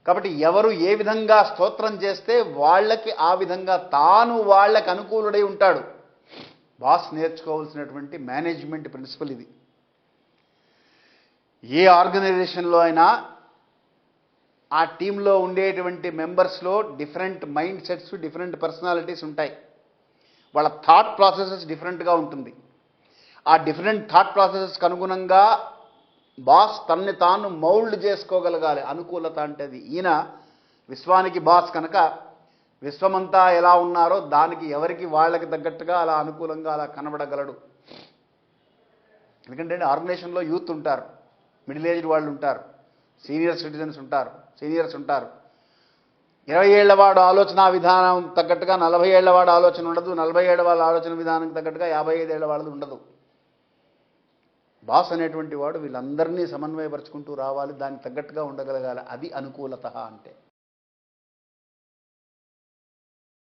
కాబట్టి ఎవరు ఏ విధంగా స్తోత్రం చేస్తే వాళ్ళకి ఆ విధంగా తాను వాళ్ళకి అనుకూలుడై ఉంటాడు. బాస్ నేర్చుకోవాల్సినటువంటి మేనేజ్మెంట్ ప్రిన్సిపల్ ఇది. ఏ ఆర్గనైజేషన్లో అయినా ఆ టీంలో ఉండేటువంటి మెంబర్స్లో different mind sets, different personalities ఉంటాయి. వాళ్ళ థాట్ ప్రాసెసెస్ డిఫరెంట్గా ఉంటుంది. ఆ డిఫరెంట్ థాట్ ప్రాసెసెస్కి అనుగుణంగా బాస్ తనని తాను మౌల్డ్ చేసుకోగలగాలి. అనుకూలత అంటే అది. ఈయన విశ్వానికి బాస్ కనుక విశ్వమంతా ఎలా ఉన్నారో దానికి ఎవరికి వాళ్ళకి తగ్గట్టుగా అలా అనుకూలంగా అలా కనబడగలడు. ఎందుకంటే ఆర్గనైజేషన్లో యూత్ ఉంటారు, మిడిల్ ఏజ్డ్ వాళ్ళు ఉంటారు, సీనియర్ సిటిజన్స్ ఉంటారు, సీనియర్స్ ఉంటారు. 20 ఏళ్ల వాడు ఆలోచన విధానం తగ్గట్టుగా 40 ఏళ్ల వాడు ఆలోచన ఉండదు, 40 ఏళ్ల వాళ్ళ ఆలోచన విధానం తగ్గట్టుగా 55 ఏళ్ల వాళ్ళది ఉండదు. బాస్ అనేటువంటి వాడు వీళ్ళందరినీ సమన్వయపరుచుకుంటూ రావాలి, దానికి తగ్గట్టుగా ఉండగలగాలి. అది అనుకూలత అంటే.